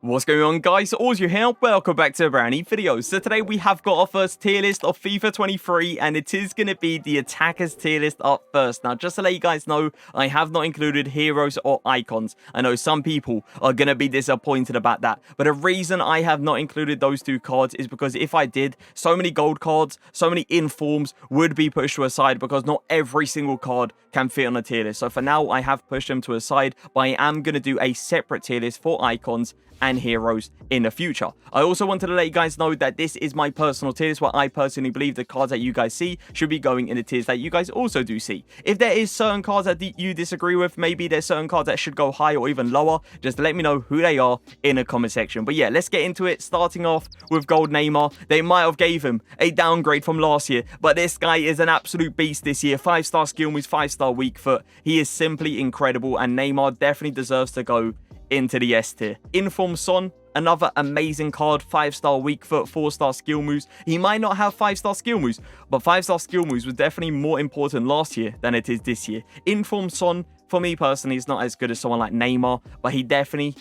What's going on, guys? Auzio here. Welcome back to a brand new video. So today we have got our first tier list of FIFA 23, and it is going to be the attackers tier list up first. Now, just to let you guys know, I have not included heroes or icons. I know some people are going to be disappointed about that, but the reason I have not included those two cards is because if I did, so many gold cards, so many informs would be pushed to a side because not every single card can fit on a tier list. So for now, I have pushed them to a side, but I am going to do a separate tier list for icons and heroes in the future. I also wanted to let you guys know that this is my personal tier list, where I personally believe the cards that you guys see should be going in the tiers that you guys also do see. If there is certain cards that you disagree with, maybe there's certain cards that should go higher or even lower, just let me know who they are in the comment section. But yeah, let's get into it. Starting off with gold Neymar. They might have gave him a downgrade from last year, but this guy is an absolute beast this year. 5-star skill moves, 5-star weak foot. He is simply incredible, and Neymar definitely deserves to go into the S tier. Inform Son, another amazing card. 5-star weak foot, 4-star skill moves. He might not have 5-star skill moves, but 5-star skill moves was definitely more important last year than it is this year. Inform Son, for me personally, is not as good as someone like Neymar, but he definitely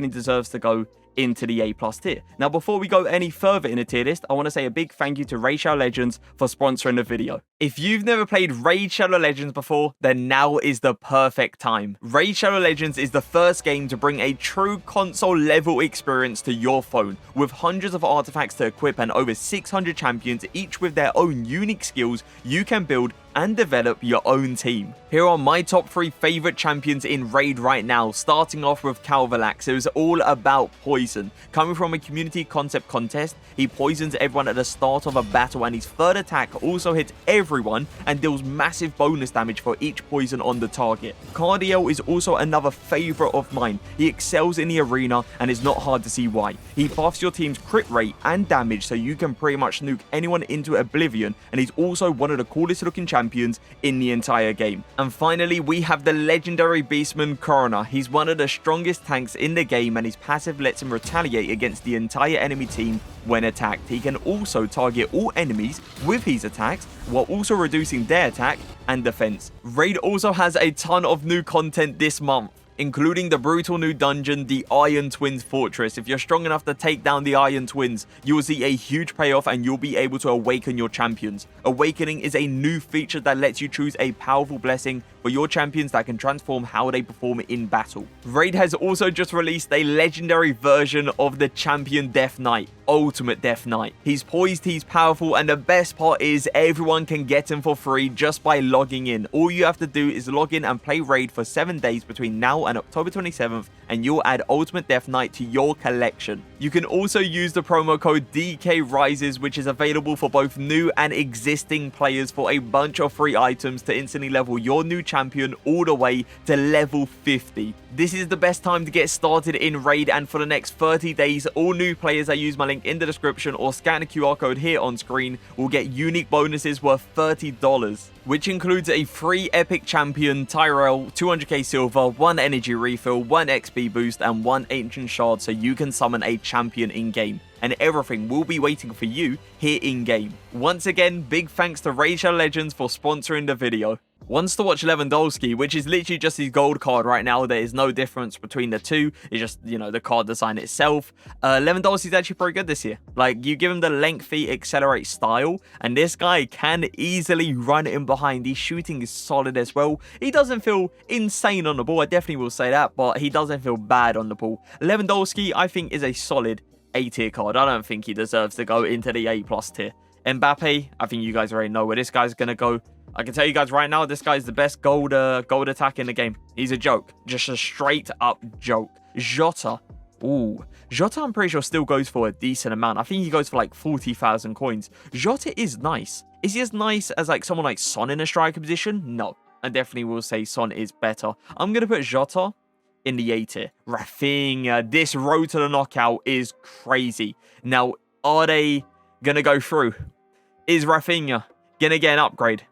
deserves to go into the A+ tier. Now, before we go any further in the tier list, I want to say a big thank you to Raid Shadow Legends for sponsoring the video. If you've never played Raid Shadow Legends before, then now is the perfect time. Raid Shadow Legends is the first game to bring a true console level experience to your phone, with hundreds of artifacts to equip and over 600 champions, each with their own unique skills. You can build and develop your own team. Here are my top 3 favorite champions in Raid right now, starting off with Calvalax. It was all about poison. Coming from a community concept contest, he poisons everyone at the start of a battle, and his third attack also hits everyone and deals massive bonus damage for each poison on the target. Cardiel is also another favorite of mine. He excels in the arena and is not hard to see why. He buffs your team's crit rate and damage, so you can pretty much nuke anyone into oblivion, and he's also one of the coolest looking champions in the entire game. And finally, we have the legendary beastman Corona. He's one of the strongest tanks in the game, and his passive lets him retaliate against the entire enemy team when attacked. He can also target all enemies with his attacks while also reducing their attack and defense. Raid also has a ton of new content this month, including the brutal new dungeon, the Iron Twins Fortress. If you're strong enough to take down the Iron Twins, you will see a huge payoff and you'll be able to awaken your champions. Awakening is a new feature that lets you choose a powerful blessing for your champions that can transform how they perform in battle. Raid has also just released a legendary version of the champion Death Knight, Ultimate Death Knight. He's poised, he's powerful, and the best part is everyone can get him for free just by logging in. All you have to do is log in and play Raid for 7 days between now and October 27th, and you'll add Ultimate Death Knight to your collection. You can also use the promo code DKRises, which is available for both new and existing players, for a bunch of free items to instantly level your new champion all the way to level 50. This is the best time to get started in Raid, and for the next 30 days, all new players that use my link in the description or scan the QR code here on screen will get unique bonuses worth $30, which includes a free epic champion, Tyrell, 200k silver, 1 energy refill, 1 XP boost, and 1 ancient shard, so you can summon a champion in-game. And everything will be waiting for you here in-game. Once again, big thanks to Raid Shadow Legends for sponsoring the video. Wants to watch Lewandowski, which is literally just his gold card right now. There is no difference between the two. It's just, you know, the card design itself. Lewandowski's actually pretty good this year. Like, you give him the lengthy accelerate style, and this guy can easily run in behind. His shooting is solid as well. He doesn't feel insane on the ball, I definitely will say that, but he doesn't feel bad on the ball. Lewandowski, I think, is a solid A tier card. I don't think he deserves to go into the A+ tier. Mbappe, I think you guys already know where this guy's gonna go. I can tell you guys right now, this guy's the best gold attack in the game. He's a joke. Just a straight up joke. Jota. Ooh. Jota, I'm pretty sure, still goes for a decent amount. I think he goes for like 40,000 coins. Jota is nice. Is he as nice as like someone like Son in a striker position? No. I definitely will say Son is better. I'm going to put Jota in the A tier. Rafinha. This road to the knockout is crazy. Now, are they going to go through? Is Rafinha going to get an upgrade?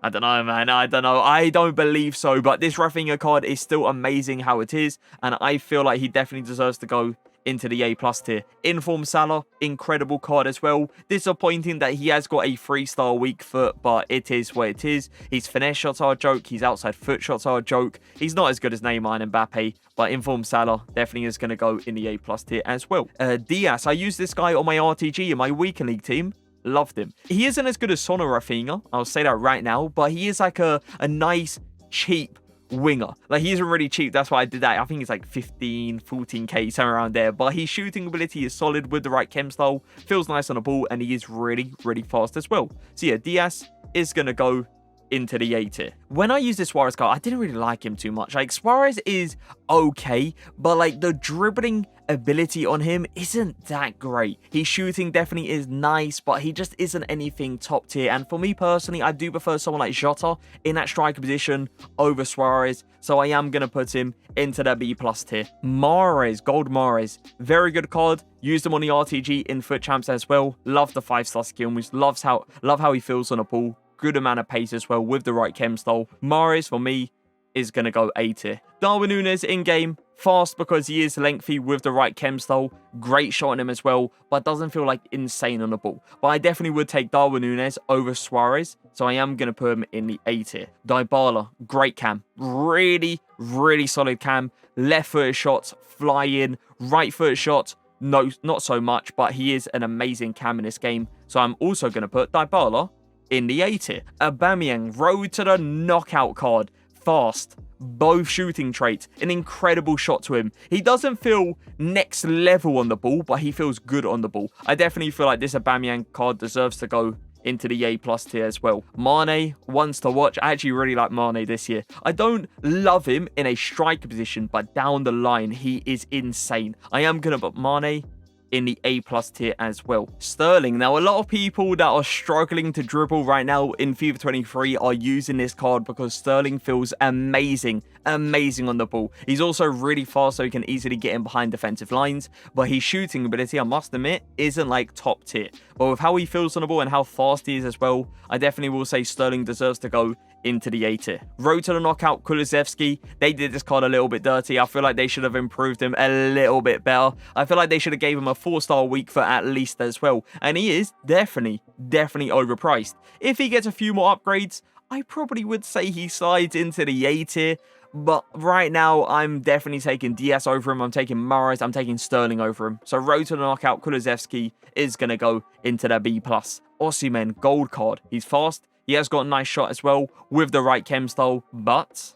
I don't know, man. I don't know. I don't believe so. But this Rafinha card is still amazing how it is. And I feel like he definitely deserves to go into the A+ tier. Inform Salah, incredible card as well. Disappointing that he has got a 3-star weak foot, but it is what it is. His finesse shots are a joke. His outside foot shots are a joke. He's not as good as Neymar and Mbappe, but Inform Salah definitely is going to go in the A+ tier as well. Diaz, I used this guy on my RTG in my weekend league team. Loved him. He isn't as good as Son or Rafinha, I'll say that right now, but he is like a nice, cheap winger. Like, he isn't really cheap, that's why I did that. I think it's like 15, 14k, somewhere around there, but his shooting ability is solid with the right chem style, feels nice on the ball, and he is really, really fast as well. So yeah, Diaz is going to go into the A tier. When I use this Suarez card, I didn't really like him too much. Like, Suarez is okay, but like the dribbling ability on him isn't that great. His shooting definitely is nice, but he just isn't anything top tier. And for me personally, I do prefer someone like Jota in that striker position over Suarez, so I am going to put him into the B+ tier. Mahrez, Gold Mahrez, very good card. Used him on the RTG in Foot Champs as well. Love the 5-star skill moves. Love how he feels on the ball. Good amount of pace as well with the right chem style. Mahrez, for me, is going to go A tier. Darwin Núñez in-game, fast because he is lengthy with the right chem style. Great shot on him as well, but doesn't feel like insane on the ball. But I definitely would take Darwin Núñez over Suarez, so I am going to put him in the A tier. Dybala, great cam. Really, really solid cam. Left-footed shots, fly in. Right-footed shots, no, not so much, but he is an amazing cam in this game. So I'm also going to put Dybala in the A tier. Aubameyang, road to the knockout card. Fast, both shooting traits, an incredible shot to him. He doesn't feel next level on the ball, but he feels good on the ball. I definitely feel like this Aubameyang card deserves to go into the A+ tier as well. Mane, ones to watch. I actually really like Mane this year. I don't love him in a striker position, but down the line, he is insane. I am going to put Mane in the A+ tier as well. Sterling. Now, a lot of people that are struggling to dribble right now in FIFA 23 are using this card because Sterling feels amazing on the ball. He's also really fast, so he can easily get in behind defensive lines, but his shooting ability, I must admit, isn't like top tier. But with how he feels on the ball and how fast he is as well, I definitely will say Sterling deserves to go into the A tier. Road to the knockout, Kulusevski. They did this card a little bit dirty. I feel like they should have improved him a little bit better. I feel like they should have gave him a 4-star weak foot at least as well. And he is definitely overpriced. If he gets a few more upgrades, I probably would say he slides into the A tier. But right now, I'm definitely taking Diaz over him. I'm taking Mahrez. I'm taking Sterling over him. So road to the knockout, Kulusevski is going to go into the B+. Osimhen, gold card. He's fast. He has got a nice shot as well with the right chem style, but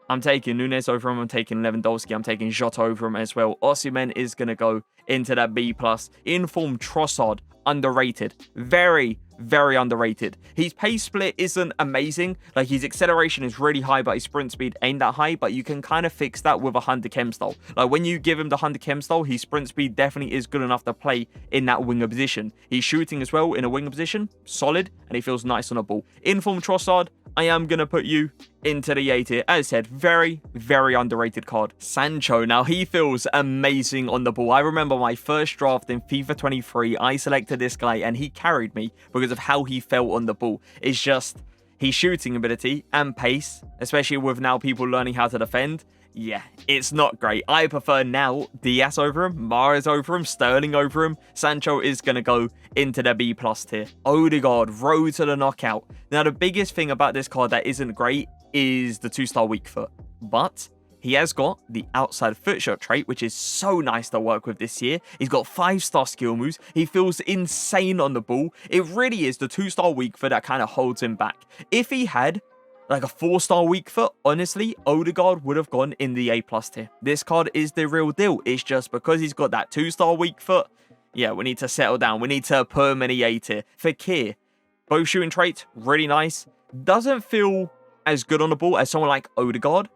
I'm taking Núñez over him. I'm taking Lewandowski. I'm taking Jota over him as well. Osimhen is going to go into that B+. Inform Trossard, underrated. Very underrated. His pace split isn't amazing. Like, his acceleration is really high, but his sprint speed ain't that high. But you can kind of fix that with a Hunter chem style. Like, when you give him the Hunter chem style, his sprint speed definitely is good enough to play in that winger position. He's shooting as well in a winger position. Solid. And he feels nice on the ball. Inform Trossard, I am going to put you into the A tier. As I said, very underrated card. Sancho, now he feels amazing on the ball. I remember my first draft in FIFA 23, I selected this guy and he carried me because of how he felt on the ball. It's just his shooting ability and pace, especially with now people learning how to defend. Yeah, it's not great. I prefer now Diaz over him, Mahrez over him, Sterling over him. Sancho is going to go into the B+ tier. Odegaard, road to the knockout. Now, the biggest thing about this card that isn't great is the 2-star weak foot. But he has got the outside foot shot trait, which is so nice to work with this year. He's got 5-star skill moves. He feels insane on the ball. It really is the 2-star weak foot that kind of holds him back. If he had like a 4-star weak foot, honestly, Odegaard would have gone in the A+ tier. This card is the real deal. It's just because he's got that 2-star weak foot, yeah, we need to settle down. We need to put him in the A tier. Fekir, both shooting traits, really nice. Doesn't feel as good on the ball as someone like Odegaard,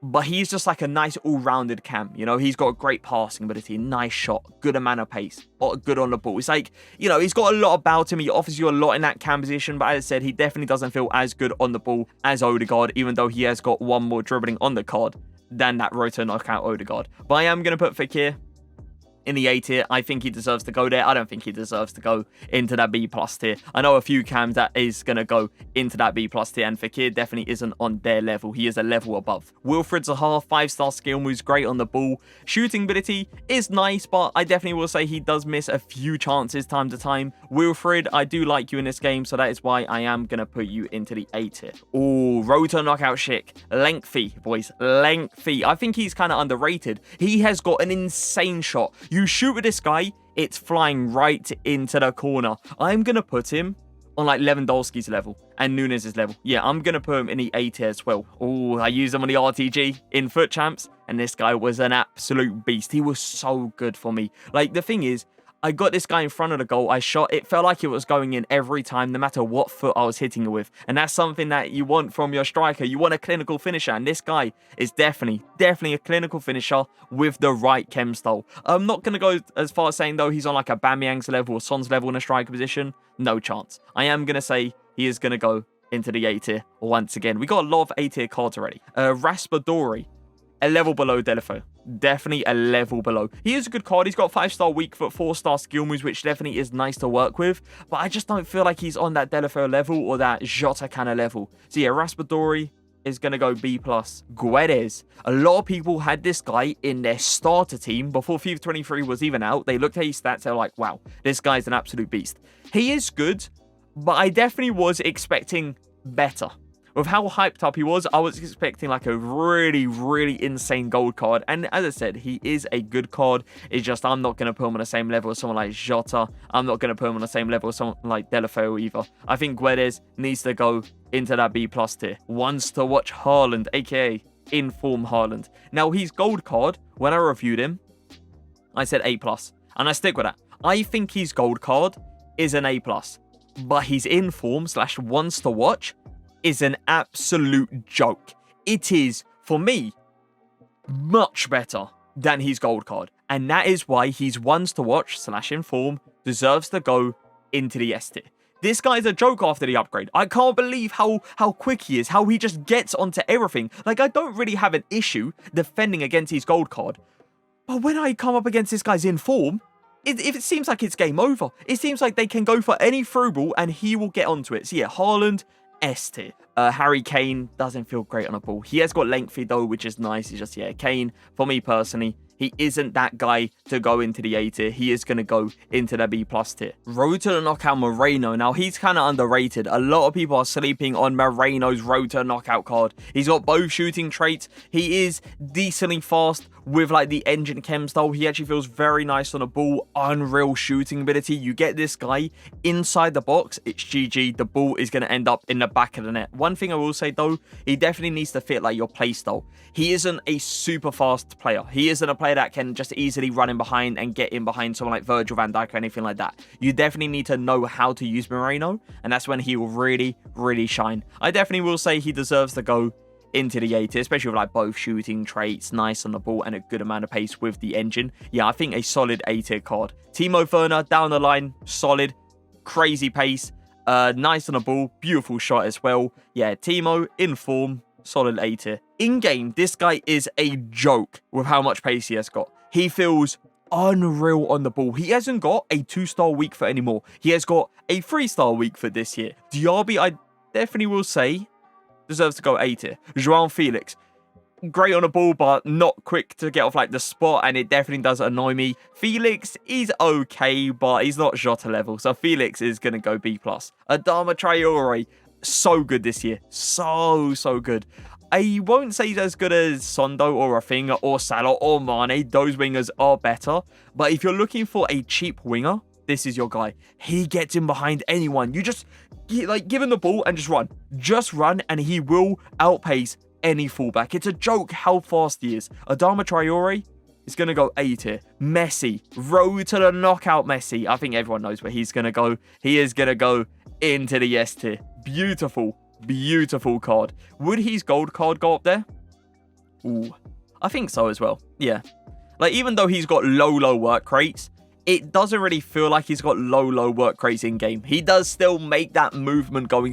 but he's just like a nice all-rounded cam. You know, he's got great passing ability, nice shot, good amount of pace, good on the ball. It's like, you know, he's got a lot about him. He offers you a lot in that cam position, but as I said, he definitely doesn't feel as good on the ball as Odegaard, even though he has got one more dribbling on the card than that rotor knockout Odegaard. But I am going to put Fekir in the A tier. I think he deserves to go there. I don't think he deserves to go into that B plus tier. I know a few cams that is going to go into that B plus tier, and Fakir definitely isn't on their level. He is a level above. Wilfred Zaha, 5-star skill moves, great on the ball. Shooting ability is nice, but I definitely will say he does miss a few chances time to time. Wilfred, I do like you in this game, so that is why I am going to put you into the A tier. Oh, rotor knockout Schick. Lengthy, boys. Lengthy. I think he's kind of underrated. He has got an insane shot. You shoot with this guy, it's flying right into the corner. I'm going to put him on like Lewandowski's level and Nunez's level. Yeah, I'm going to put him in the A tier as well. Oh, I used him on the RTG in Foot Champs, and this guy was an absolute beast. He was so good for me. Like, the thing is, I got this guy in front of the goal. I shot. It felt like it was going in every time, no matter what foot I was hitting it with. And that's something that you want from your striker. You want a clinical finisher. And this guy is definitely a clinical finisher with the right chem style. I'm not going to go as far as saying, though, he's on like a Bamiyang's level or Son's level in a striker position. No chance. I am going to say he is going to go into the A tier once again. We got a lot of A tier cards already. Raspadori, a level below Delafo. Definitely a level below. He is a good card. He's got 5-star weak foot, 4-star skill moves, which definitely is nice to work with. But I just don't feel like he's on that Delafo level or that Jota kind of level. So yeah, Raspadori is going to go B+. Guedes. A lot of people had this guy in their starter team before FIFA 23 was even out. They looked at his stats. They're like, wow, this guy's an absolute beast. He is good, but I definitely was expecting better. With how hyped up he was, I was expecting like a really insane gold card. And as I said, he is a good card. It's just I'm not going to put him on the same level as someone like Jota. I'm not going to put him on the same level as someone like Delafeu either. I think Guedes needs to go into that B+ tier. Ones to watch Haaland, aka Inform Haaland. Now, his gold card, when I reviewed him, I said A+. And I stick with that. I think his gold card is an A+. But his Inform / ones to watch is an absolute joke. It is, for me, much better than his gold card. And that is why his ones to watch / inform deserves to go into the S tier. This guy's a joke after the upgrade. I can't believe how quick he is, how he just gets onto everything. Like, I don't really have an issue defending against his gold card. But when I come up against this guy's inform, it seems like it's game over. It seems like they can go for any through ball and he will get onto it. So yeah, Haaland, S tier. Harry Kane doesn't feel great on a ball. He has got lengthy though, which is nice. He's just, yeah, Kane, for me personally, he isn't that guy to go into the A tier. He is going to go into the B+ tier. Road to the knockout Moreno. Now, he's kind of underrated. A lot of people are sleeping on Moreno's road to knockout card. He's got both shooting traits. He is decently fast with like the engine chem style. He actually feels very nice on the ball. Unreal shooting ability. You get this guy inside the box, it's GG. The ball is going to end up in the back of the net. One thing I will say though, he definitely needs to fit like your play style. He isn't a super fast player. He isn't a player that can just easily run in behind and get in behind someone like Virgil van Dijk or anything like that. You definitely need to know how to use Moreno, and that's when he will really shine. I definitely will say he deserves to go into the A tier, especially with like both shooting traits, nice on the ball, and a good amount of pace with the engine. Yeah, I think a solid A tier card. Timo Werner down the line, solid, crazy pace, nice on the ball, beautiful shot as well. Yeah, Timo in form, solid A tier. In game, this guy is a joke with how much pace he has got. He feels unreal on the ball. He hasn't got a 2-star weak foot anymore. He has got a 3-star weak foot this year. Diaby, I definitely will say, deserves to go A tier. João Felix, great on the ball, but not quick to get off like the spot, and it definitely does annoy me. Felix is okay, but he's not Jota level, so Felix is going to go B+. Adama Traore, so good this year. So good. I won't say he's as good as Sondo or Rafinha or Salah or Mane. Those wingers are better. But if you're looking for a cheap winger, this is your guy. He gets in behind anyone. You just give him the ball and just run. Just run and he will outpace any fullback. It's a joke how fast he is. Adama Traore is going to go A tier. Messi, road to the knockout Messi. I think everyone knows where he's going to go. He is going to go into the S tier. Beautiful card. Would his gold card go up there? Ooh, I think so as well. Yeah. Like, even though he's got low work rates, it doesn't really feel like he's got low work rates in game. He does still make that movement going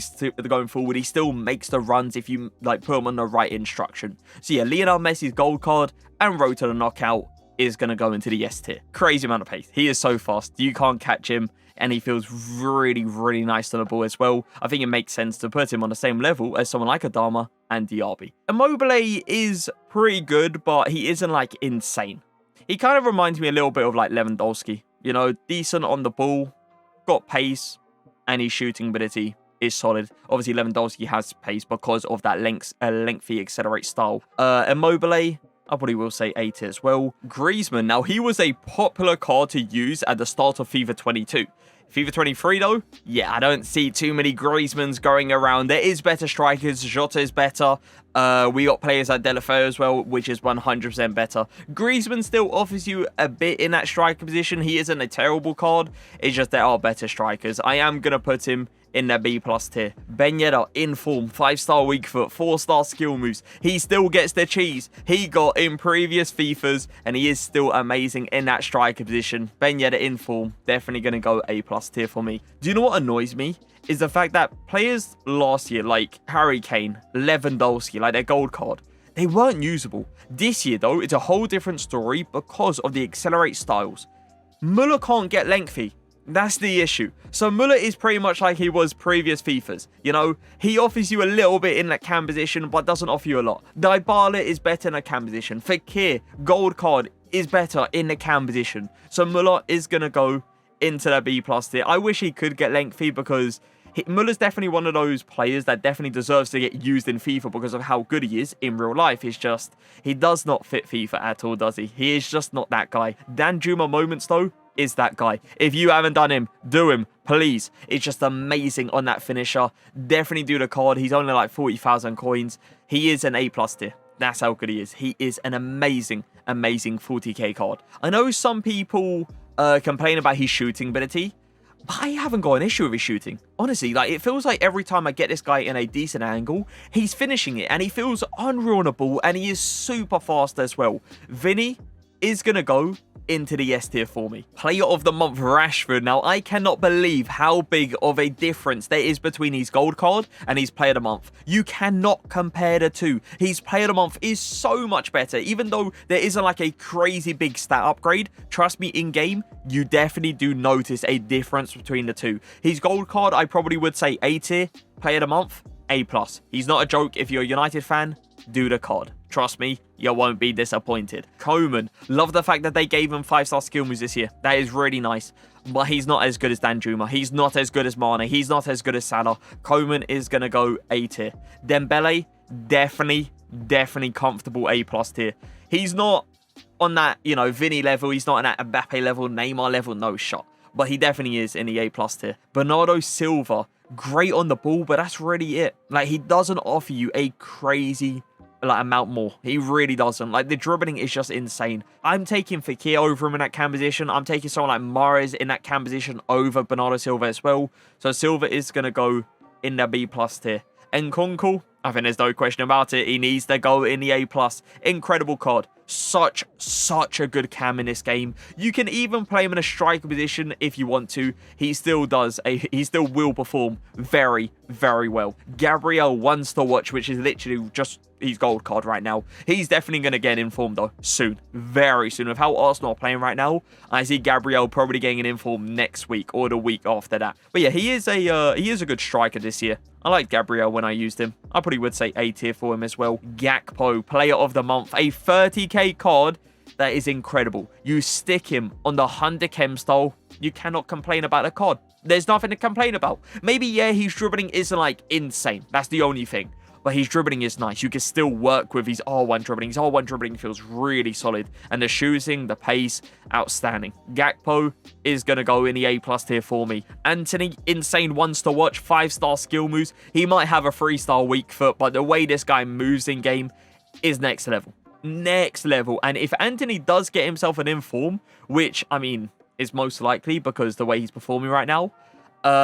forward. He still makes the runs if you like put him on the right instruction. So yeah, Lionel Messi's gold card and road to the knockout is going to go into the S tier. Crazy amount of pace. He is so fast. You can't catch him. And he feels really, really nice on the ball as well. I think it makes sense to put him on the same level as someone like Adama and Diaby. Immobile is pretty good, but he isn't like insane. He kind of reminds me a little bit of like Lewandowski. You know, decent on the ball, got pace, and his shooting ability is solid. Obviously, Lewandowski has pace because of that lengthy accelerate style. Immobile, I probably will say A tier as well. Griezmann, now he was a popular card to use at the start of FIFA 22. FIFA 23 though, yeah, I don't see too many Griezmanns going around. There is better strikers. Jota is better. We got players like Topher as well, which is 100% better. Griezmann still offers you a bit in that striker position. He isn't a terrible card. It's just there are better strikers. I am going to put him in the B+ tier. Ben Yedder in form, 5-star weak foot, 4-star skill moves. He still gets the cheese he got in previous FIFAs, and he is still amazing in that striker position. Ben Yedder in form, definitely going to go A+ tier for me. Do you know what annoys me? Is the fact that players last year, like Harry Kane, Lewandowski, like their gold card, they weren't usable. This year, though, it's a whole different story because of the accelerate styles. Muller can't get lengthy. That's the issue. So Muller is pretty much like he was previous FIFAs. You know, he offers you a little bit in that cam position, but doesn't offer you a lot. Dybala is better in a cam position. Fekir, gold card, is better in the cam position. So Muller is going to go into the B+ tier. I wish he could get lengthy because Muller's definitely one of those players that definitely deserves to get used in FIFA because of how good he is in real life. It's just, he does not fit FIFA at all, does he? He is just not that guy. Danjuma moments, though, is that guy. If you haven't done him, do him, please. It's just amazing on that finisher. Definitely do the card. He's only like 40,000 coins. He is an A+ tier. That's how good he is. He is an amazing, amazing 40k card. I know some people complain about his shooting ability, but I haven't got an issue with his shooting. Honestly, like, it feels like every time I get this guy in a decent angle, he's finishing it, and he feels unreal on the ball, and he is super fast as well. Vinny is going to go into the S tier for me. Player of the month, Rashford. Now, I cannot believe how big of a difference there is between his gold card and his player of the month. You cannot compare the two. His player of the month is so much better, even though there isn't like a crazy big stat upgrade. Trust me, in game, you definitely do notice a difference between the two. His gold card, I probably would say A tier. Player of the month, A+. He's not a joke. If you're a United fan, do the card. Trust me, you won't be disappointed. Koeman, love the fact that they gave him 5-star skill moves this year. That is really nice. But he's not as good as Danjuma. He's not as good as Mane. He's not as good as Salah. Koeman is going to go A tier. Dembele, definitely comfortable A+ tier. He's not on that, you know, Vinny level. He's not on that Mbappe level, Neymar level, no shot. But he definitely is in the A+ tier. Bernardo Silva, great on the ball, but that's really it. Like, he doesn't offer you a crazy amount more. He really doesn't. Like, the dribbling is just insane. I'm taking Fekir over him in that cam position. I'm taking someone like Mohr in that cam position over Bernardo Silva as well. So Silva is going to go in the B+ tier. Nkunku, I think there's no question about it. He needs to go in the A+. Incredible card. Such a good cam in this game. You can even play him in a striker position if you want to. He still will perform very well. Gabriel wants to watch, which is literally just his gold card right now. He's definitely going to get informed though soon, very soon. With how Arsenal are playing right now, I see Gabriel probably getting an inform next week or the week after that. But yeah, he is a good striker this year. I like Gabriel when I used him. I probably would say A tier for him as well. Gakpo, player of the month, a 30k card that is incredible. You stick him on the 100 chem style, you cannot complain about the card. There's nothing to complain about. Maybe, yeah, his dribbling isn't like insane. That's the only thing. But his dribbling is nice. You can still work with his R1 dribbling. His R1 dribbling feels really solid. And the shooting, the pace, outstanding. Gakpo is going to go in the A+ tier for me. Anthony, insane ones to watch. 5-star skill moves. He might have a 3-star weak foot, but the way this guy moves in game is next level. Next level. And if Anthony does get himself an inform, which, I mean, is most likely because the way he's performing right now,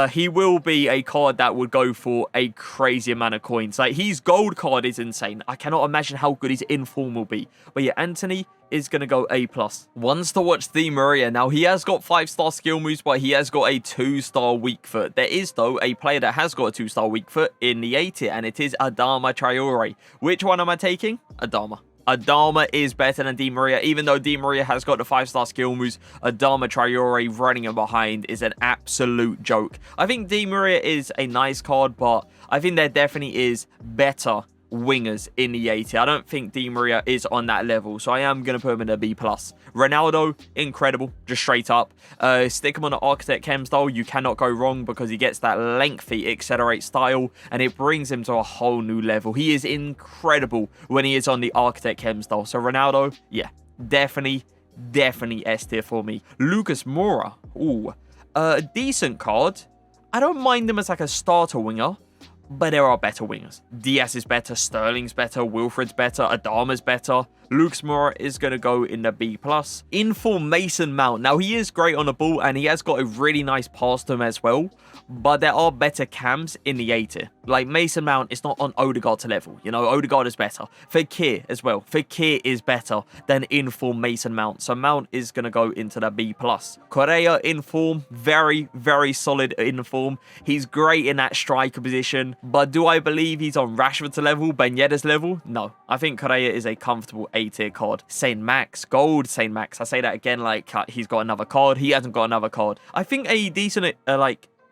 he will be a card that would go for a crazy amount of coins. Like, his gold card is insane. I cannot imagine how good his inform will be. But yeah, Anthony is going to go A+. Ones to watch Di Maria. Now, he has got 5-star skill moves, but he has got a 2-star weak foot. There is, though, a player that has got a 2-star weak foot in the A tier, and it is Adama Traore. Which one am I taking? Adama. Adama is better than Di Maria, even though Di Maria has got the 5-star skill moves. Adama Traore running him behind is an absolute joke. I think Di Maria is a nice card, but I think there definitely is better wingers in the 80. I don't think Di Maria is on that level, so I am going to put him in a B+. Ronaldo, incredible, just straight up. Stick him on the Architect Chem style. You cannot go wrong because he gets that lengthy accelerate style, and it brings him to a whole new level. He is incredible when he is on the Architect Chem style. So Ronaldo, yeah, definitely S tier for me. Lucas Moura, ooh, a decent card. I don't mind him as like a starter winger, but there are better wingers. Diaz is better, Sterling's better, Wilfred's better, Adama's better. Lucas Moura is going to go in the B+. Inform Mason Mount. Now, he is great on the ball, and he has got a really nice pass to him as well. But there are better cams in the A tier. Like, Mason Mount is not on Odegaard's level. You know, Odegaard is better. Fekir as well. Fekir is better than Inform Mason Mount. So, Mount is going to go into the B+. Correa, Inform. Very, very solid Inform. He's great in that striker position. But do I believe he's on Rashford's level, Ben Yedder's level? No. I think Correa is a comfortable A tier card. Saint Max, gold Saint Max. I say that again like he's got another card. He hasn't got another card. I think a decent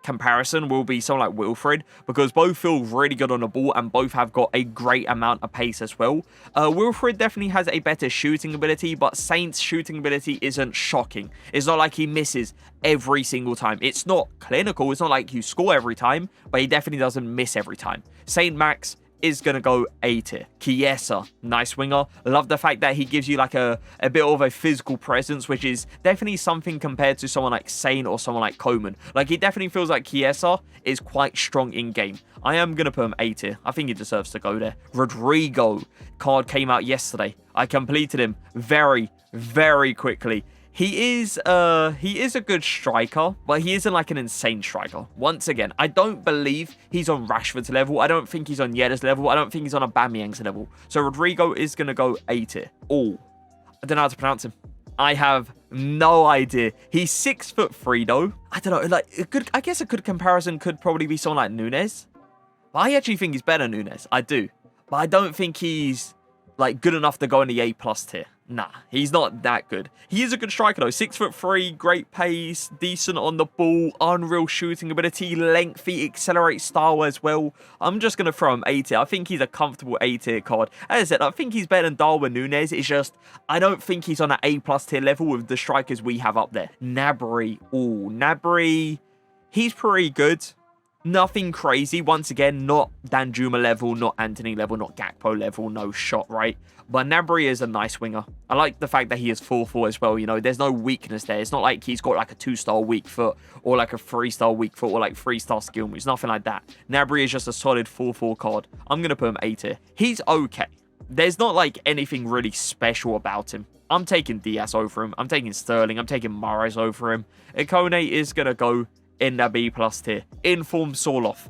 comparison will be someone like Wilfred, because both feel really good on the ball and both have got a great amount of pace as well. Wilfred definitely has a better shooting ability, but Saint's shooting ability isn't shocking. It's not like he misses every single time. It's not clinical. It's not like you score every time, but he definitely doesn't miss every time. Saint Max is going to go A tier. Chiesa, nice winger. Love the fact that he gives you like a bit of a physical presence, which is definitely something compared to someone like Saint or someone like Coman. Like, he definitely feels like Chiesa is quite strong in game. I am going to put him A tier. I think he deserves to go there. Rodrigo card came out yesterday. I completed him very, very quickly. He is a good striker, but he isn't like an insane striker. Once again, I don't believe he's on Rashford's level. I don't think he's on Yedder's level. I don't think he's on Aubameyang's level. So Rodrigo is going to go A tier. Oh, I don't know how to pronounce him. I have no idea. He's 6'3" though. I don't know. Like, I guess a good comparison could probably be someone like Nunes. But I actually think he's better than Nunes. I do. But I don't think he's like good enough to go in the A+ tier. Nah, he's not that good. He is a good striker though. 6'3", great pace, decent on the ball, unreal shooting ability, lengthy accelerate style as well. I'm just going to throw him A tier. I think he's a comfortable A tier card. As I said, I think he's better than Darwin Nunes. It's just, I don't think he's on an A+ tier level with the strikers we have up there. Gnabry. Ooh, Gnabry, he's pretty good. Nothing crazy. Once again, not Danjuma level, not Anthony level, not Gakpo level. No shot, right? But Gnabry is a nice winger. I like the fact that he is 4-4 as well. You know, there's no weakness there. It's not like he's got like a 2-star weak foot or like a 3-star weak foot or like 3-star skill moves. Nothing like that. Gnabry is just a solid 4-4 card. I'm going to put him A tier. He's okay. There's not like anything really special about him. I'm taking Diaz over him. I'm taking Sterling. I'm taking Mahrez over him. Ikone is going to go in the B+ tier. Inform Sorloth,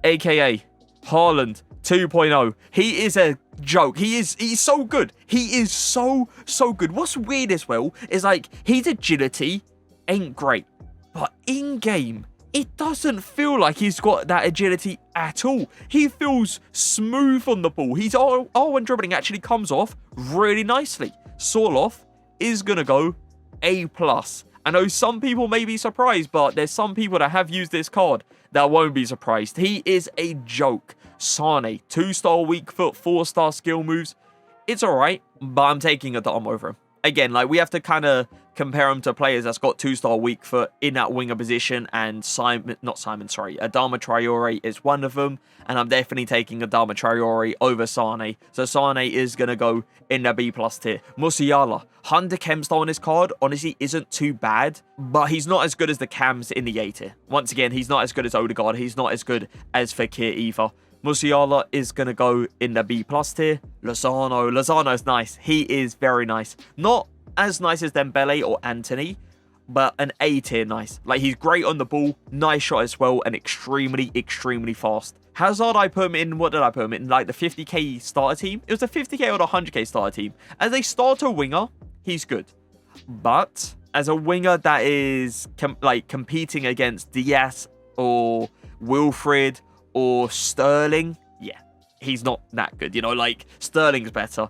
aka Haaland 2.0. He is a joke. He's so good. He is so good. What's weird as well is like his agility ain't great, but in game it doesn't feel like he's got that agility at all. He feels smooth on the ball. His R1 dribbling actually comes off really nicely. Sorloth is gonna go A+. I know some people may be surprised, but there's some people that have used this card that won't be surprised. He is a joke. Sane, 2-star weak foot, 4-star skill moves. It's alright, but I'm taking Adama over him. Again, like, we have to kind of compare him to players that's got 2-star weak foot in that winger position, and Adama Traore is one of them, and I'm definitely taking Adama Traore over Sane. So Sane is going to go in the B+ tier. Musiala, 100 chem style on his card, honestly isn't too bad, but he's not as good as the cams in the A tier. Once again, he's not as good as Odegaard, he's not as good as Fekir either. Musiala is going to go in the B+ tier. Lozano is nice. He is very nice. Not as nice as Dembele or Anthony, but an A tier nice. Like, he's great on the ball, nice shot as well, and extremely fast. Hazard, I put him in, what did I put him in? Like the 50k starter team? It was a 50k or the 100k starter team. As a starter winger, he's good. But as a winger that is competing against Diaz or Wilfred or Sterling, yeah, he's not that good. You know, like, Sterling's better.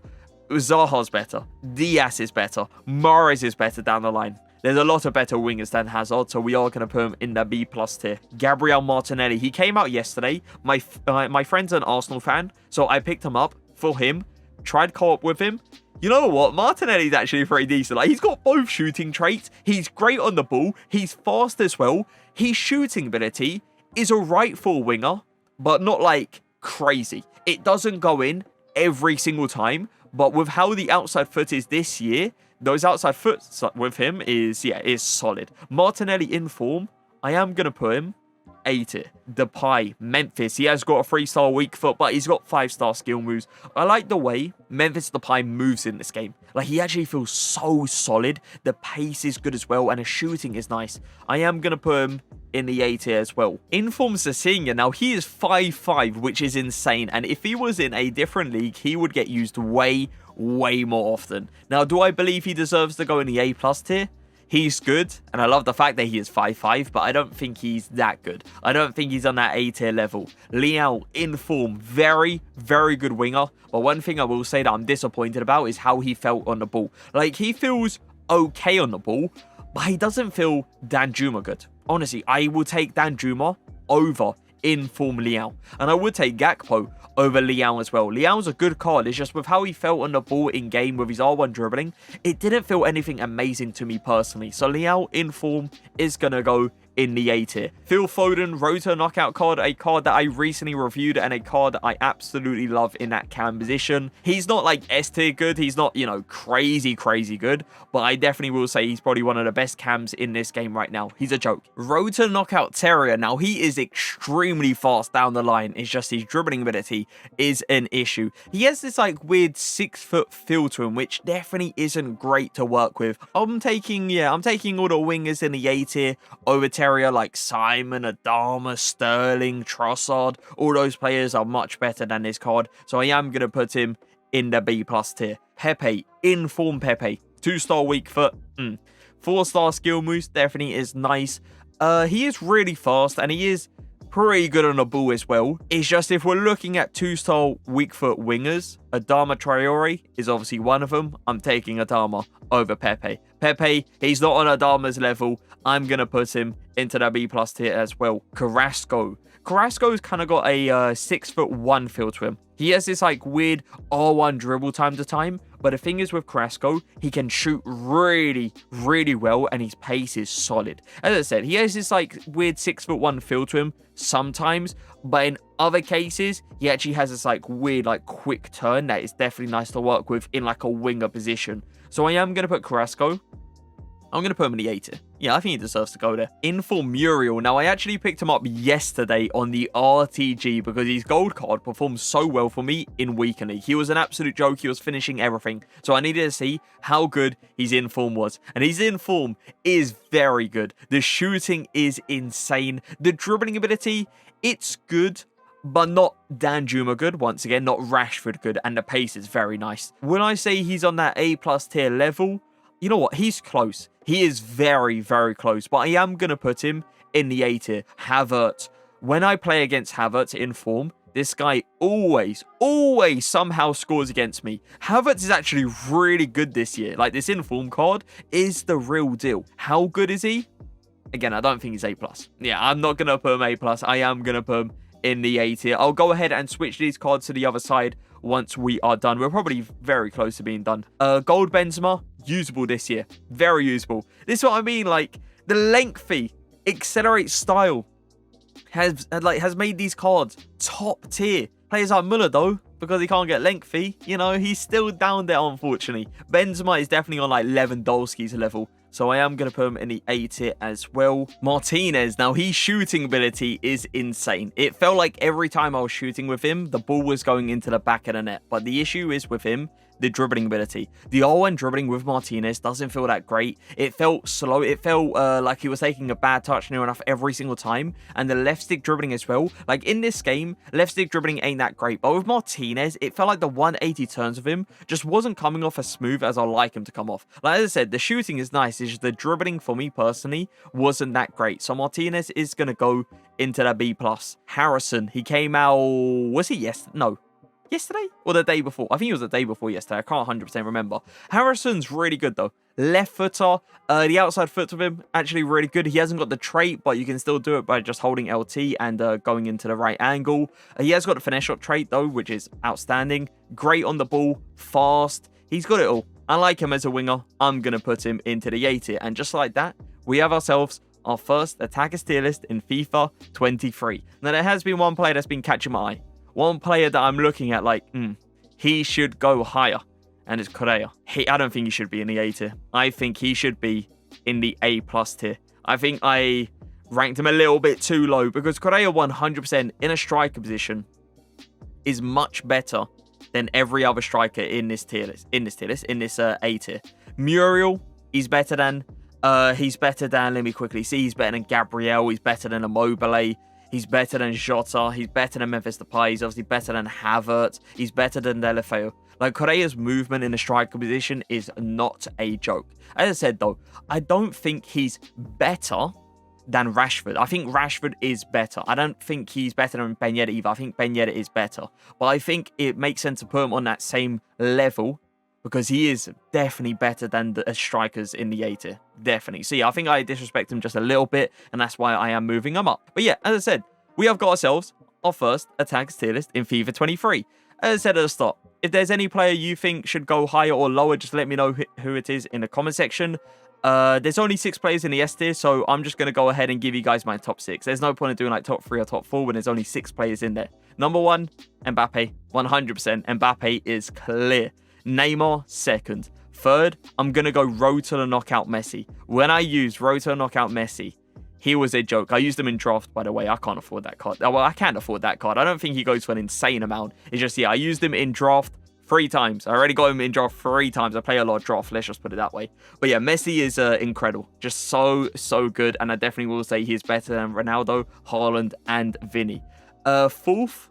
Zaha's better. Diaz is better. Mahrez is better down the line. There's a lot of better wingers than Hazard, so we are going to put him in the B+ tier. Gabriel Martinelli, he came out yesterday. My friend's an Arsenal fan, so I picked him up for him, tried co-op with him. You know what? Martinelli's actually pretty decent. Like, he's got both shooting traits. He's great on the ball. He's fast as well. His shooting ability is a right for a winger, but not like crazy. It doesn't go in every single time, but with how the outside foot is this year, those outside foot with him is solid. Martinelli in form, I am going to put him A tier. Depay, Memphis, he has got a 3-star weak foot, but he's got 5-star skill moves. I like the way Memphis Depay moves in this game. Like, he actually feels so solid. The pace is good as well, and the shooting is nice. I am going to put him in the A tier as well. Inform Sassinha, now he is 5'5", which is insane, and if he was in a different league, he would get used way more often. Now, do I believe he deserves to go in the A+ tier? He's good, and I love the fact that he is 5'5", but I don't think he's that good. I don't think he's on that A tier level. Leão, in form, very good winger, but one thing I will say that I'm disappointed about is how he felt on the ball. Like, he feels okay on the ball, but he doesn't feel Danjuma good. Honestly, I will take Danjuma over in form Leão, and I would take Gakpo over Leão as well. Leão's a good card. It's just with how he felt on the ball in game with his R1 dribbling, it didn't feel anything amazing to me personally. So Leão in form is going to go in the A tier. Phil Foden, Rota knockout card, a card that I recently reviewed and a card that I absolutely love in that cam position. He's not like S tier good. He's not, you know, crazy good, but I definitely will say he's probably one of the best cams in this game right now. He's a joke. Rota knockout Terrier. Now, he is extremely fast down the line. It's just his dribbling ability is an issue. He has this like weird 6-foot feel to him, which definitely isn't great to work with. I'm taking all the wingers in the A tier over Terrier, like Simon, Adama, Sterling, Trossard. All those players are much better than this card, so I am going to put him in the B+ tier. Pepe, in form Pepe. 2-star weak foot. 4-star skill moves, definitely is nice. He is really fast, and he is pretty good on the ball as well. It's just if we're looking at 2-star weak foot wingers, Adama Traore is obviously one of them. I'm taking Adama over Pepe. Pepe, he's not on Adama's level. I'm going to put him into the B+ tier as well. Carrasco's kind of got a 6'1" feel to him. He has this like weird R1 dribble time to time, but the thing is with Carrasco, he can shoot really well, and his pace is solid. As I said, he has this like weird 6'1" feel to him sometimes, but in other cases, he actually has this like weird like quick turn that is definitely nice to work with in like a winger position. So I am going to put Carrasco. I'm going to put him in the A tier. Yeah, I think he deserves to go there. In for Muriel. Now, I actually picked him up yesterday on the RTG because his gold card performed so well for me in Weekend League. He was an absolute joke. He was finishing everything. So I needed to see how good his in form was. And his in form is very good. The shooting is insane. The dribbling ability, it's good, but not Danjuma good. Once again, not Rashford good. And the pace is very nice. When I say he's on that A+ tier level, you know what? He's close. He is very close. But I am going to put him in the A tier. Havertz. When I play against Havertz in form, this guy always somehow scores against me. Havertz is actually really good this year. Like, this in form card is the real deal. How good is he? Again, I don't think he's A+. Yeah, I'm not going to put him A+. I am going to put him in the A tier. I'll go ahead and switch these cards to the other side once we are done. We're probably very close to being done. Gold Benzema, usable this year. Very usable. This is what I mean. Like, the lengthy accelerate style has made these cards top tier. Players like Muller, though, because he can't get lengthy, you know, he's still down there, unfortunately. Benzema is definitely on like Lewandowski's level. So I am going to put him in the A tier as well. Martinez, now his shooting ability is insane. It felt like every time I was shooting with him, the ball was going into the back of the net. But the issue is with him, the dribbling ability. The R1 dribbling with Martinez doesn't feel that great. It felt slow. It felt like he was taking a bad touch near enough every single time. And the left stick dribbling as well. Like in this game, left stick dribbling ain't that great. But with Martinez, it felt like the 180 turns of him just wasn't coming off as smooth as I like him to come off. Like as I said, the shooting is nice. It's just the dribbling for me personally wasn't that great. So Martinez is going to go into the B+. Harrison, he came out, was he? Yes. No. yesterday or the day before. I think it was the day before yesterday. I can't 100% remember. Harrison's really good though. Left footer. The outside foot of him, actually really good. He hasn't got the trait, but you can still do it by just holding LT and going into the right angle. He has got the finesse shot trait though, which is outstanding. Great on the ball. Fast. He's got it all. I like him as a winger. I'm going to put him into the A tier. And just like that, we have ourselves our first attackers tier list in FIFA 23. Now, there has been one player that's been catching my eye. One player that I'm looking at like, he should go higher. And it's Correa. I don't think he should be in the A tier. I think he should be in the A+ tier. I think I ranked him a little bit too low because Correa 100% in a striker position is much better than every other striker in this tier list. In this A tier. Muriel, he's better than. Let me quickly see. He's better than Gabriel. He's better than Immobile. He's better than Jota. He's better than Memphis Depay. He's obviously better than Havertz. He's better than Delafeu. Like, Correa's movement in the striker position is not a joke. As I said, though, I don't think he's better than Rashford. I think Rashford is better. I don't think he's better than Ben Yedder either. I think Ben Yedder is better. But I think it makes sense to put him on that same level because he is definitely better than the strikers in the A tier. Definitely. So, yeah, I think I disrespect him just a little bit, and that's why I am moving him up. But, yeah, as I said, we have got ourselves our first attackers tier list in FIFA 23. As I said at the start, if there's any player you think should go higher or lower, just let me know who it is in the comment section. There's only 6 players in the S tier, so I'm just going to go ahead and give you guys my top 6. There's no point in doing like top 3 or top 4 when there's only 6 players in there. Number 1, Mbappe, 100%. Mbappe is clear. Neymar, second. Third, I'm going to go road to the knockout Messi. When I used road to the knockout Messi, he was a joke. I used him in draft, by the way. I can't afford that card. Well, I can't afford that card. I don't think he goes for an insane amount. It's just, yeah, I used him in draft 3 times. I already got him in draft 3 times. I play a lot of draft. Let's just put it that way. But yeah, Messi is incredible. Just so good. And I definitely will say he's better than Ronaldo, Haaland, and Vinny. Fourth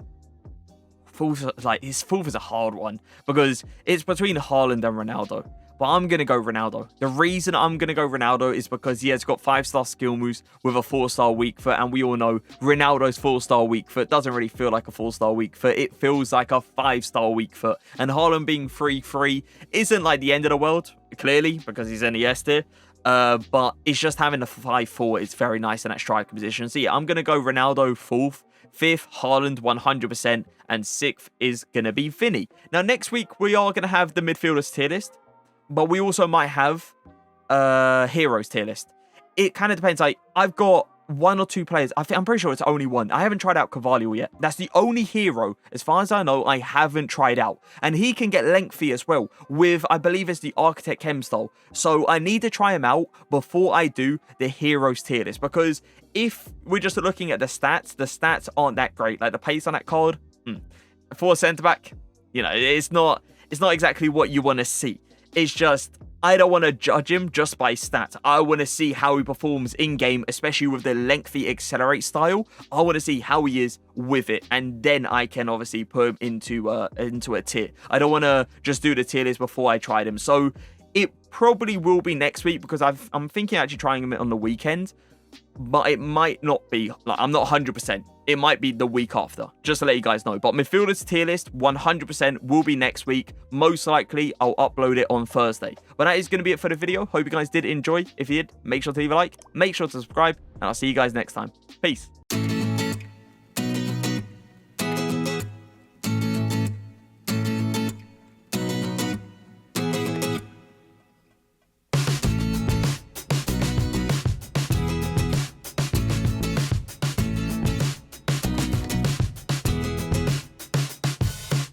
is a hard one because it's between Haaland and Ronaldo. But I'm going to go Ronaldo. The reason I'm going to go Ronaldo is because he has got 5-star skill moves with a 4-star weak foot. And we all know Ronaldo's 4-star weak foot doesn't really feel like a 4-star weak foot. It feels like a 5-star weak foot. And Haaland being 3-3 isn't like the end of the world, clearly, because he's in the S tier. But it's just having the 5-4 is very nice in that striker position. So yeah, I'm going to go Ronaldo 4th. 5th, Haaland 100%. And 6th is going to be Vinny. Now, next week, we are going to have the midfielders tier list. But we also might have heroes tier list. It kind of depends. Like, I've got 1 or 2 players. I'm pretty sure it's only 1. I haven't tried out Carvalho yet. That's the only hero, as far as I know, I haven't tried out. And he can get lengthy as well with, I believe it's the Architect Chem style. So I need to try him out before I do the heroes tier list. Because if we're just looking at the stats aren't that great. Like the pace on that card, for a centre-back, you know, it's not exactly what you want to see. It's just, I don't want to judge him just by stats. I want to see how he performs in-game, especially with the lengthy accelerate style. I want to see how he is with it, and then I can obviously put him into a tier. I don't want to just do the tier list before I tried him. So it probably will be next week because I'm thinking actually trying him on the weekend. But it might not be, like, I'm not 100%. It might be the week after, just to let you guys know. But midfielders tier list, 100% will be next week. Most likely, I'll upload it on Thursday. But that is going to be it for the video. Hope you guys did enjoy. If you did, make sure to leave a like, make sure to subscribe, and I'll see you guys next time. Peace.